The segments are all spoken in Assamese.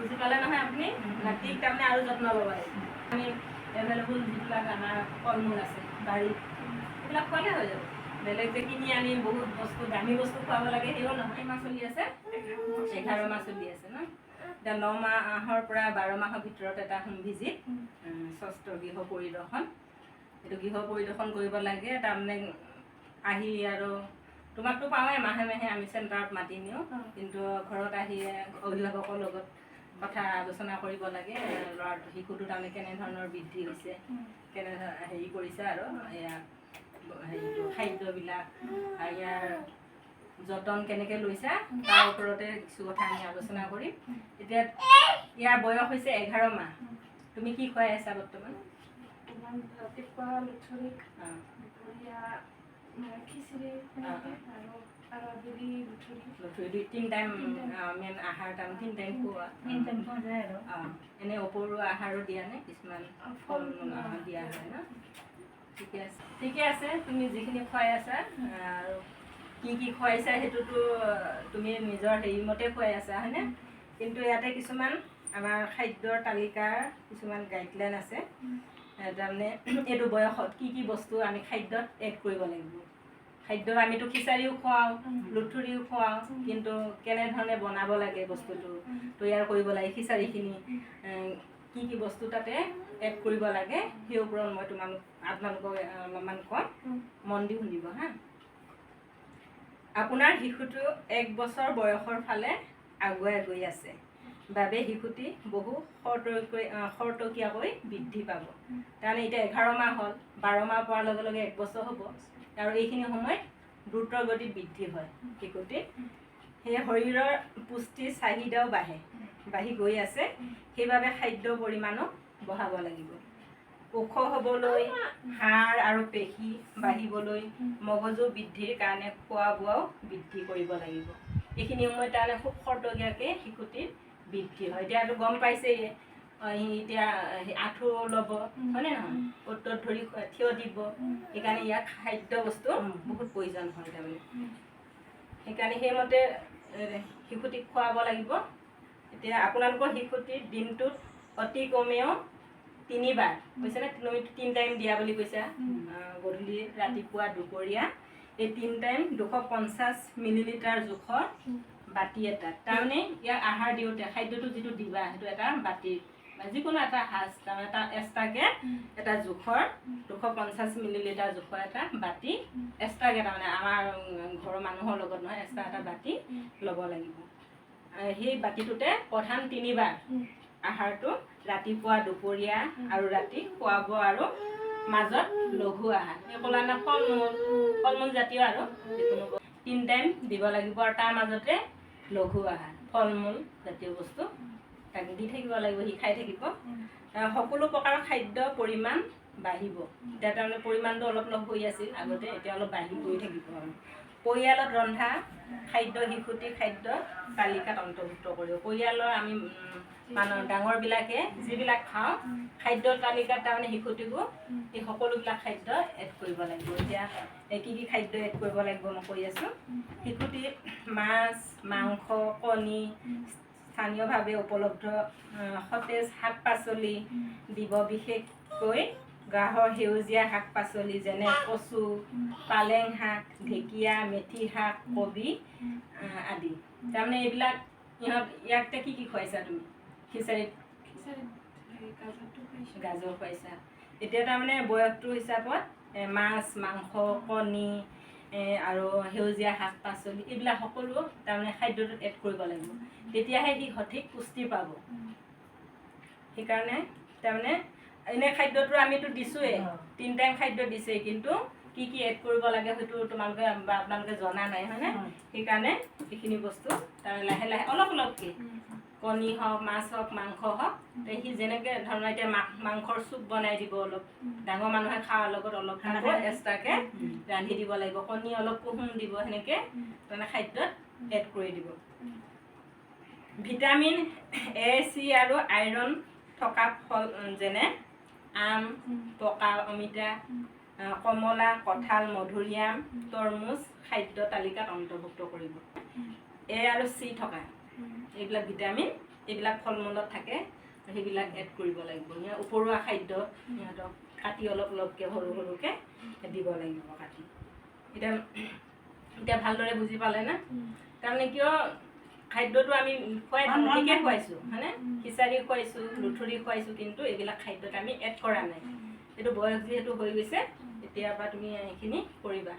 বুজি পালে নহয় আপুনি মাটিক তাৰমানে আৰু যত্ন ল'ব লাগে আমি এভেইলেবল যিবিলাক আমাৰ ফল মূল আছে বাৰীত এইবিলাক খোৱালে হৈ যাব বেলেগ যে কিনি আনি বহুত বস্তু দামী বস্তু খুৱাব লাগে সেইও নহয় মাহ চলি আছে 11 মাহ চলি আছে ন এতিয়া 9 মাহৰ পৰা 12 মাহৰ ভিতৰত এটা হোম ভিজিট ষষ্ঠ গৃহ পৰিদৰ্শন এইটো গৃহ পৰিদৰ্শন কৰিব লাগে তাৰমানে আহি আৰু তোমাকতো পাওঁৱে মাহে মাহে আমি চেণ্টাৰত মাতি নিওঁ কিন্তু ঘৰত আহি অভিভাৱকৰ লগত কথা আলোচনা কৰিব লাগে ল'ৰা শিশুটো তাৰমানে কেনেধৰণৰ বৃদ্ধি হৈছে কেনে হেৰি কৰিছে আৰু এয়া হেৰিটো খাদ্যবিলাক ইয়াৰ যতন কেনেকৈ লৈছা তাৰ ওপৰতে কিছু কথা আমি আলোচনা কৰিম এতিয়া ইয়াৰ বয়স হৈছে 11 মাহ তুমি কি খুৱাই আছা বৰ্তমান ৰাতিপুৱা লুথৰি দুপৰীয়া খিচিৰি আৰু আবেলি লুথৰি 3 টাইম মেইন আহাৰ তাৰমানে 3 টাইম খোৱা এনে উপৰুৱা আহাৰো দিয়া নে কিছুমান ফল মূল দিয়া হয় ন ঠিকে আছে তুমি যিখিনি খুৱাই আছা আৰু কি খুৱাইছা সেইটোতো তুমি নিজৰ হেৰি মতে খুৱাই আছা হয়নে কিন্তু ইয়াতে কিছুমান আমাৰ খাদ্যৰ তালিকাৰ কিছুমান গাইডলাইন আছে তাৰমানে এইটো বয়সত কি বস্তু আমি খাদ্যত এড কৰিব লাগিব খাদ্য আমিতো খিচাৰিও খুৱাওঁ লুথুৰিও খুৱাওঁ কিন্তু কেনেধৰণে বনাব লাগে বস্তুটো তৈয়াৰ কৰিব লাগে খিচাৰিখিনি কি বস্তু তাতে এড কৰিব লাগে সেই ওপৰত মই আপোনালোকক অলপমান কম মন দি শুনিব হা আপোনাৰ শিশুটো 1 বছৰ বয়সৰ ফালে আগুৱাই গৈ আছে বাবে শিশুটি বহু খৰতকীয়াকৈ বৃদ্ধি পাব তাৰমানে এতিয়া 11 মাহ হ'ল 12 মাহ পোৱাৰ লগে লগে 1 বছৰ হ'ব আৰু এইখিনি সময়ত দ্ৰুত গতিত বৃদ্ধি হয় শিশুটি সেয়ে শৰীৰৰ পুষ্টিৰ চাহিদাও বাঢ়ি গৈ আছে সেইবাবে খাদ্যৰ পৰিমাণো বঢ়াব লাগিব ওখ হ'বলৈ হাড় আৰু পেশী বাঢ়িবলৈ মগজু বৃদ্ধিৰ কাৰণে খোৱা বোৱাও বৃদ্ধি কৰিব লাগিব এইখিনি সময়ত তাৰমানে খুব খৰতকীয়াকৈ শিশুটিৰ বৃদ্ধি হয় এতিয়াতো গম পাইছেই এতিয়া আঁঠু ল'ব হয়নে নহয় অ'ত ধৰি থিয় দিব সেইকাৰণে ইয়াক খাদ্য বস্তু বহুত প্ৰয়োজন হয় তাৰমানে সেইকাৰণে সেইমতে শিশুটিক খুৱাব লাগিব এতিয়া আপোনালোকৰ শিশুটিৰ দিনটোত অতি কমেও 3 বাৰ কৈছেনে তুমি 3 টাইম দিয়া বুলি কৈছা গধূলি ৰাতিপুৱা দুপৰীয়া এই 3 টাইম 250 মিলিলিটাৰ জোখৰ বাতি এটাত তাৰমানে ইয়াক আহাৰ দিওঁতে খাদ্যটো যিটো দিবা সেইটো এটা বাতিৰ বা যিকোনো এটা সাজ তাৰমানে এটা এক্সট্ৰাকৈ এটা জোখৰ 250 মিলিলিটাৰ জোখৰ এটা বাতি এক্সট্ৰাকৈ তাৰমানে আমাৰ ঘৰৰ মানুহৰ লগত নহয় এক্সট্ৰা এটা বাতি ল'ব লাগিব সেই বাতিটোতে প্ৰধান 3 বাৰ আহাৰটো ৰাতিপুৱা দুপৰীয়া আৰু ৰাতি খুৱাব আৰু মাজত লঘু আহাৰ এই ক'লা ফল মূল জাতীয় আৰু যিকোনো 3 টাইম দিব লাগিব আৰু তাৰ মাজতে লঘু আহাৰ ফল মূল জাতীয় বস্তু তাক দি থাকিব লাগিব সি খাই থাকিব সকলো প্ৰকাৰৰ খাদ্য পৰিমাণ বাঢ়িব এতিয়া তাৰমানে পৰিমাণটো অলপ হৈ আছিল আগতে এতিয়া অলপ বাঢ়ি গৈ থাকিব পৰিয়ালত ৰন্ধা খাদ্য শিশুটিৰ খাদ্য তালিকাত অন্তৰ্ভুক্ত কৰিব পৰিয়ালৰ আমি মানুহ ডাঙৰবিলাকে যিবিলাক খাওঁ খাদ্যৰ তালিকাত তাৰমানে শিশুটিকো এই সকলোবিলাক খাদ্য এড কৰিব লাগিব এতিয়া কি খাদ্য এড কৰিব লাগিব মই কৈ আছোঁ শিশুটিৰ মাছ মাংস কণী স্থানীয়ভাৱে উপলব্ধ সতেজ শাক পাচলি দিব বিশেষকৈ গাঁৱৰ সেউজীয়া শাক পাচলি যেনে কচু পালেং শাক ঢেকীয়া মেথি শাক কবি আদি তাৰমানে এইবিলাক ইয়াতে কি খুৱাইছা তুমি খিচাৰীত গাজৰ খুৱাইছা এতিয়া তাৰমানে বয়সটো হিচাপত মাছ মাংস কণী আৰু সেউজীয়া শাক পাচলি এইবিলাক সকলো তাৰমানে খাদ্যটোত এড কৰিব লাগিব তেতিয়াহে সি সঠিক পুষ্টি পাব সেইকাৰণে তাৰমানে এনে খাদ্যটো আমিতো দিছোঁৱেই 3 টাইম খাদ্য দিছেই কিন্তু কি এড কৰিব লাগে হয়তো তোমালোকে বা আপোনালোকে জনা নাই হয়নে সেইকাৰণে এইখিনি বস্তু তাৰমানে লাহে লাহে অলপকৈ কণী হওক মাছ হওক মাংস হওক সি যেনেকৈ ধৰণৰ এতিয়া মাংসৰ চুপ বনাই দিব অলপ ডাঙৰ মানুহে খোৱাৰ লগত অলপ এক্সট্ৰাকৈ ৰান্ধি দিব লাগিব কণী অলপ কুহুম দিব সেনেকৈ তাৰমানে খাদ্যত এড কৰি দিব ভিটামিন A C আৰু আইৰণ থকা ফল যেনে আম পকা অমিতা কমলা কঁঠাল মধুৰিআম তৰমুজ খাদ্য তালিকাত অন্তৰ্ভুক্ত কৰিব A আৰু C থকা এইবিলাক ভিটামিন এইবিলাক ফল মূলত থাকে সেইবিলাক এড কৰিব লাগিব উপৰুৱা খাদ্য সিহঁতক কাটি অলপ অলপকৈ সৰু সৰুকৈ দিব লাগিব কাটি এতিয়া ভালদৰে বুজি পালে না তাৰমানে কিয় খাদ্যটো আমি খুৱাই ঠিকে খুৱাইছোঁ হয়নে খিচাৰি খুৱাইছোঁ লুথুৰি খুৱাইছোঁ কিন্তু এইবিলাক খাদ্যত আমি এড কৰা নাই এইটো বয়স যিহেতু হৈ গৈছে এতিয়াৰ পৰা তুমি এইখিনি কৰিবা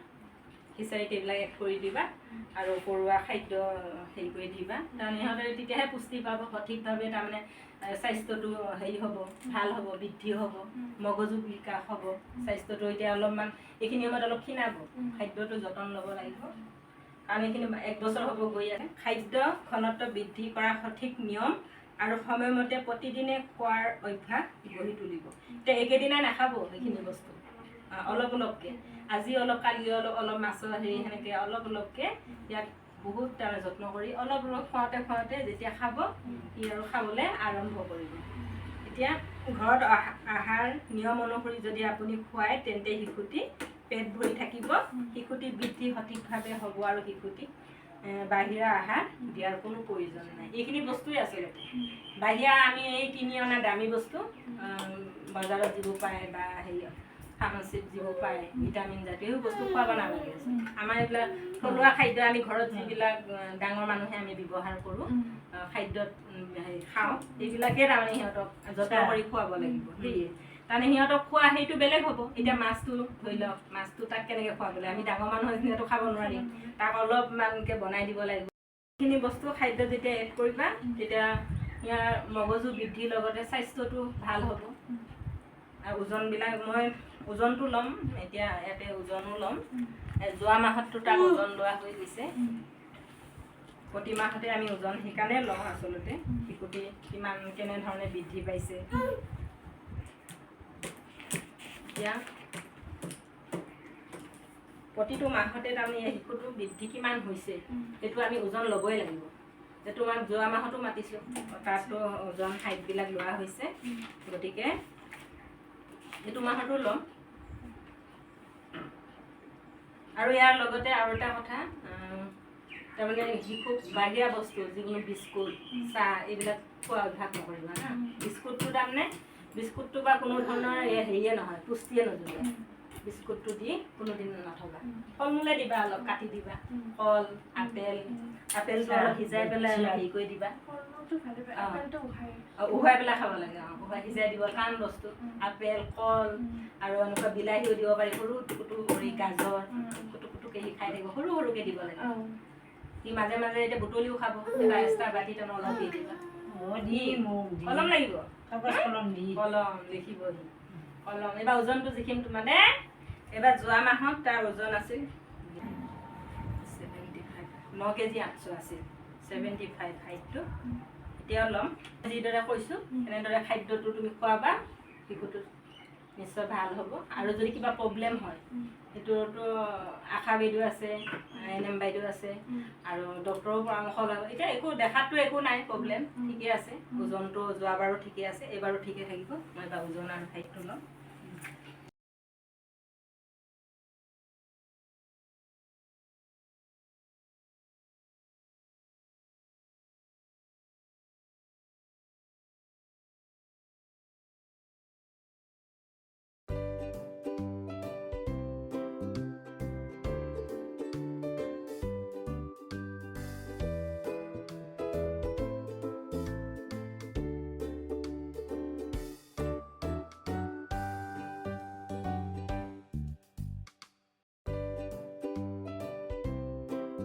খিচাৰীত এইবিলাক এড কৰি দিবা আৰু উপৰুৱা খাদ্য হেৰি কৰি দিবা তাৰমানে সিহঁতে তেতিয়াহে পুষ্টি পাব সঠিকভাৱে তাৰমানে স্বাস্থ্যটো হেৰি হ'ব ভাল হ'ব বৃদ্ধি হ'ব মগজু বিকাশ হ'ব স্বাস্থ্যটো এতিয়া অলপমান এইখিনি সময়ত অলপ ক্ষীণাব খাদ্যটো যতন ল'ব লাগিব কাৰণ এইখিনি 1 বছৰ হ'ব গৈ আছে খাদ্য ঘনত্ব বৃদ্ধি কৰা সঠিক নিয়ম আৰু সময়মতে প্ৰতিদিনে খোৱাৰ অভ্যাস গঢ়ি তুলিব এতিয়া একেদিনাই নাখাব সেইখিনি বস্তু অলপ অলপকৈ আজি অলপ কালি অলপ মাছৰ হেৰি সেনেকৈ অলপ অলপকৈ ইয়াক বহুত তাৰ যত্ন কৰি অলপ অলপ খুৱাওঁতে খুৱাওঁতে যেতিয়া খাব সি আৰু খাবলৈ আৰম্ভ কৰিব এতিয়া ঘৰত আহাৰ নিয়ম অনুসৰি যদি আপুনি খুৱায় তেন্তে শিশুটি পেট ভৰি থাকিব শিশুটি বৃদ্ধি সঠিকভাৱে হ'ব আৰু শিশুটিক বাহিৰা আহাৰ দিয়াৰ কোনো প্ৰয়োজন নাই এইখিনি বস্তুৱেই আচলতে বাহিৰা আমি এই কিনি অনা দামী বস্তু বজাৰত যিবোৰ পায় বা হেৰি ফাৰ্মাচীত যিবোৰ পায় ভিটামিন জাতীয় সেই বস্তু খুৱাব নালাগে আমাৰ এইবিলাক থলুৱা খাদ্য আমি ঘৰত যিবিলাক ডাঙৰ মানুহে আমি ব্যৱহাৰ কৰোঁ খাদ্যত হেৰি খাওঁ এইবিলাকেই তাৰমানে সিহঁতক যত্ন কৰি খুৱাব লাগিব সেয়ে তাৰমানে সিহঁতক খোৱা সেইটো বেলেগ হ'ব এতিয়া মাছটো ধৰি লওক মাছটো তাক কেনেকৈ খুৱাবলৈ আমি ডাঙৰ মানুহ যিহেতু খাব নোৱাৰিম তাক অলপমানকৈ বনাই দিব লাগিব সেইখিনি বস্তু খাদ্য যেতিয়া এড কৰিবা তেতিয়া ইয়াৰ মগজু বৃদ্ধিৰ লগতে স্বাস্থ্যটো ভাল হ'ব আৰু ওজনবিলাক মই ওজনটো ল'ম এতিয়া ইয়াতে ওজনো ল'ম যোৱা মাহততো তাক ওজন লোৱা হৈ গৈছে প্ৰতি মাহতে আমি ওজন সেইকাৰণে লওঁ আচলতে শিশুটি কিমান কেনেধৰণে বৃদ্ধি পাইছে এতিয়া প্ৰতিটো মাহতে তাৰমানে শিশুটো বৃদ্ধি কিমান হৈছে সেইটো আমি ওজন ল'বই লাগিব যে তোমাক যোৱা মাহতো মাতিছোঁ তাতো ওজন হাইটবিলাক লোৱা হৈছে গতিকে এইটো মাহতো ল'ম আৰু ইয়াৰ লগতে আৰু এটা কথা তাৰমানে শিশুক বাহিৰা বস্তু যিকোনো বিস্কুট চাহ এইবিলাক খোৱা অভ্যাস নকৰিবা হা বিস্কুটটো তাৰমানে বিস্কুটটো বা কোনো ধৰণৰ হেৰিয়ে নহয় পুষ্টিয়ে নোযোগায় বিস্কুটটো দি কোনোদিন নথবা ফল মূলে দিবা অলপ কাটি দিবা কল আপেলটো অলপ সিজাই পেলাই অলপ হেৰি কৰি দিবা উহাই পেলাই খাব লাগে উহাই সিজাই দিব টান বস্তু আপেল কল আৰু এনেকুৱা বিলাহীও দিব পাৰি সৰু টুকুটু কৰি গাজৰ কুটুকুটুকৈ সি খাই থাকিব সৰু সৰুকৈ দিব লাগে সি মাজে মাজে এতিয়া বুটলিও খাব এটা এক্সট্ৰা বাতি তাৰমানে অলপ দি দিবা কলম লাগিব কলম লিখিব সি কলম এইবাৰ ওজনটো যিখিনি মানে এইবাৰ যোৱা মাহত তাৰ ওজন আছিল 9 কেজি 800 আছিল 75 হাইটটো এতিয়াও ল'ম যিদৰে কৈছোঁ এনেদৰে খাদ্যটো তুমি খোৱাবা শিশুটো নিশ্চয় ভাল হ'ব আৰু যদি কিবা প্ৰব্লেম হয় সেইটোতো আশা বাইদেউ আছে NM বাইদেউ আছে আৰু ডক্তৰৰ পৰামৰ্শ ল'ব এতিয়া একো দেখাততো একো নাই প্ৰব্লেম ঠিকে আছে ওজনটো যোৱাবাৰো ঠিকে আছে এইবাৰো ঠিকে থাকিব মই এবাৰ ওজন আৰু হাইটটো ল'ম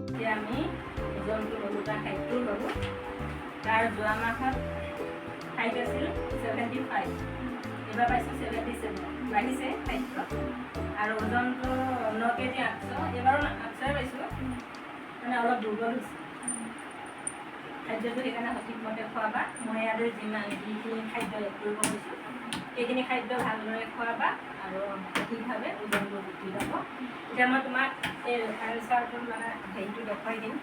এতিয়া আমি ওজনটো ল'লোঁ তাৰ হাইটটো ল'লোঁ তাৰ যোৱা মাহত হাইট আছিল 75 এইবাৰ পাইছোঁ 77 বাঢ়িছে হাইটটো আৰু ওজনটো 9 কেজি 800 এইবাৰো 800 পাইছোঁ মানে অলপ দুৰ্বল হৈছে খাদ্যটো সেইকাৰণে সঠিকমতে খোৱাবা মই ইয়াতে যিখিনি খাদ্য এড কৰিব কৈছোঁ সেইখিনি খাদ্য ভালদৰে খোৱাবা আৰু সঠিকভাৱে ওজনটো বৃদ্ধি পাব এতিয়া মই তোমাক এই ৰেফাৰেঞ্চৰটোৰ মানে হেৰিটো দেখুৱাই দিম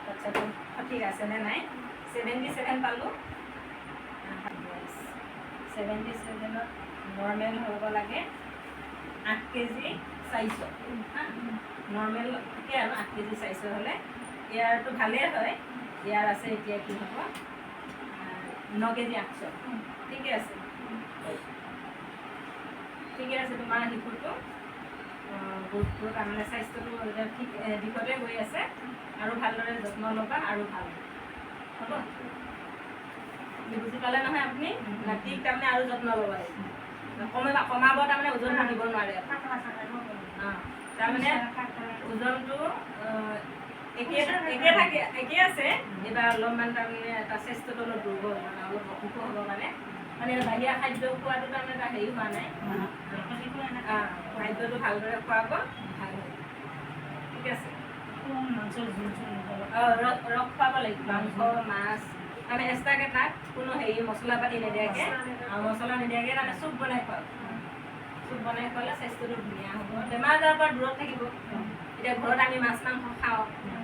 বাচ্চাটো সঠিক আছেনে নাই 77 পালোঁ 77ত নৰ্মেল হ'ব লাগে 8 কেজি 400 নৰ্মেল থাকে আৰু 8 কেজি 400 হ'লে ইয়াৰটো ভালেই হয় ইয়াৰ আছে এতিয়া কি হ'ব 9 কেজি 800 ঠিকে আছে তোমাৰ শিশুটো বহুত তাৰমানে স্বাস্থ্যটো এতিয়া ঠিক দিশতে গৈ আছে আৰু ভালদৰে যত্ন ল'বা আৰু ভাল হ'ব বুজি পালে নহয় আপুনি নাতিক তাৰমানে আৰু যত্ন ল'ব লাগিব কমাব তাৰমানে ওজন থাকিব নোৱাৰে তাৰমানে ওজনটো একে আছে এইবাৰ অলপমান তাৰমানে এটা স্বাস্থ্যটো অলপ দুৰ্বল মানে অলপ অসুখ হ'ব মানে বাহিৰা খাদ্য খোৱাটো তাৰমানে এটা হেৰি হোৱা নাই খাদ্যটো ভালদৰে খুৱাব ভাল হ'ব ঠিক আছে ৰস খুৱাব লাগিব মাংস মাছ আমি এক্সট্ৰাকৈ তাত কোনো হেৰি মছলা পাতি নিদিয়াকৈ মছলা নিদিয়াকৈ তাৰমানে চুপ বনাই খুৱাব চুপ বনাই খুৱালে স্বাস্থ্যটো ধুনীয়া হ'ব বেমাৰ আজাৰৰ পৰা দূৰত থাকিব এতিয়া ঘৰত আমি মাছ মাংস খাওঁ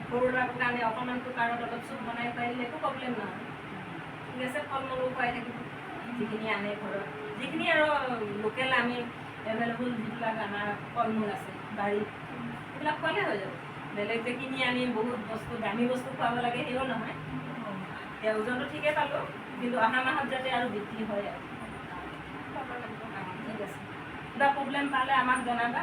সৰু ল'ৰাটোৰ কাৰণে অকণমান কুকাৰত অলপ চুপ বনাই খুৱাই দিলে একো প্ৰব্লেম নহয় ঠিক আছে ফল মূলো খুৱাই থাকিব যিখিনি আনে ঘৰত যিখিনি আৰু লোকেল আমি এভেইলেবল যিবিলাক আমাৰ ফল মূল আছে বাৰীত সেইবিলাক খোৱালে হৈ যাব বেলেগ যে কিনি আনি বহুত বস্তু দামী বস্তু খুৱাব লাগে সেইও নহয় এতিয়া ওজনটো ঠিকেই পালোঁ কিন্তু অহা মাহত যাতে আৰু বৃদ্ধি হয় আৰু ঠিক আছে কিবা প্ৰব্লেম পালে আমাক জনাবা